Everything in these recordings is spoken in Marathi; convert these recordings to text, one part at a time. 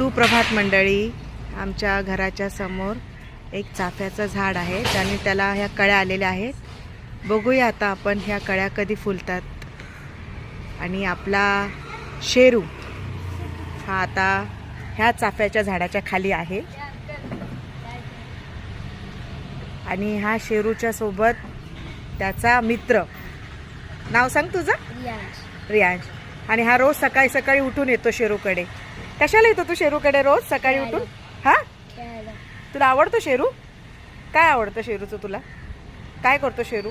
सुप्रभात मंडळी. आमच्या घराच्या समोर एक चाफ्याचं झाड आहे, त्याला ह्या कळ्या आलेल्या आहेत. बघूया आता आपण ह्या कळ्या कधी फुलतात. आणि आपला शेरू हा आता ह्या चाफ्याच्या झाडाच्या खाली आहे. आणि हा शेरूच्या सोबत त्याचा मित्र, नाव सांग तुझं? रियांश. आणि हा रोज सकाळी सकाळी उठून येतो शेरूकडे. कशाला येतो तू शेरूकडे रोज सकाळी उठून? हा, तुला आवडतो शेरू? काय आवडतं शेरूचं तुला? काय करतो शेरू?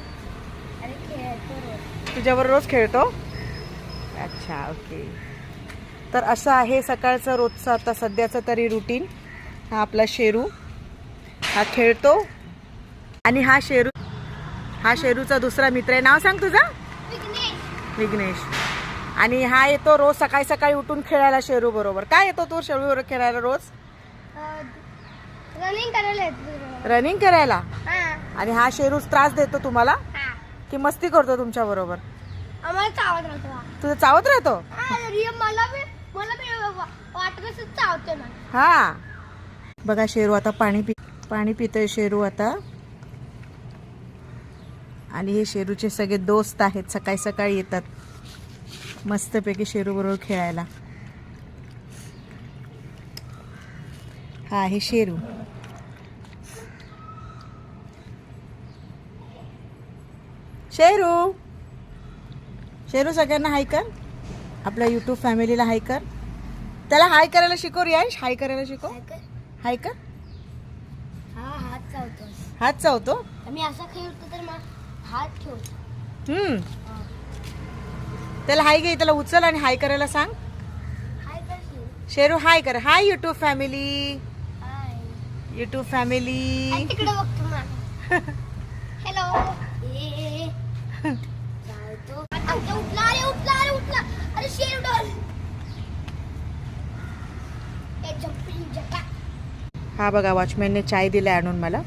तुझ्यावर रोज खेळतो? अच्छा, ओके. तर असं आहे सकाळचं रोजचं आता सध्याचं तरी रुटीन. हा आपला शेरू, हा खेळतो. आणि हा शेरूचा दुसरा मित्र आहे. नाव सांग तुझा? विघ्नेश. आणि हा येतो रोज सकाळी सकाळी उठून खेळायला शेरू बरोबर. काय येतो तू शेरू बरोबर खेळायला रोज? रनिंग करायला. आणि हा शेरू त्रास देतो तुम्हाला की मस्ती करतो तुमच्या बरोबर? तुझं चावत राहतो? हा, बघा शेरू आता पाणी पितोय शेरू आता. आणि हे शेरूचे सगळे दोस्त आहेत, सकाळी सकाळी येतात मस्तपैकी शेरू बरोबर खेळायला. हा आहे शेरू. शेरू शेरू सगळ्यांना हाय कर. आपल्या यूट्यूब फॅमिलीला हाय कर. त्याला हाय करायला शिकव रियांश. हाय करायला शिकव. हाय कर. हात चावतो. मी असा खेळतो तर हात ठेवतो. त्याला हाय घे, त्याला उचल आणि हाय करायला सांग. शेरू हाय कर. Hi YouTube family. YouTube family. तिकडे बघतो ना. हॅलो. उठला. अरे शेरू डॉल. हा बघा, वॉचमॅनने चाय दिला आणून मला.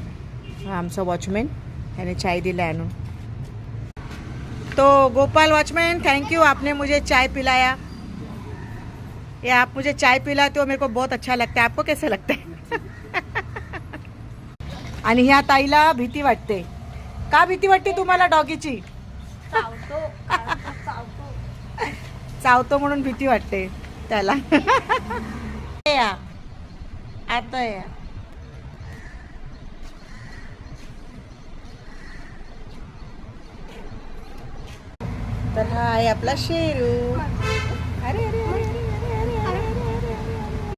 हा आमचा वॉचमॅन, याने चाय दिला आणून. तो गोपाल वॉचमैन, थैंक यू, आपने मुझे चाय पिलाया. ये आप मुझे चाय पिलाते हो, मेरे को बहुत अच्छा लगता है. आपको कैसे लगता है? आणि ह्या ताईला भीती वाटते. का भीती वाटते तुम्हाला डॉगीची? चावतो म्हणून भीती वाटते त्याला. आता या. तर हा आहे आपला शेरू. अरे अरे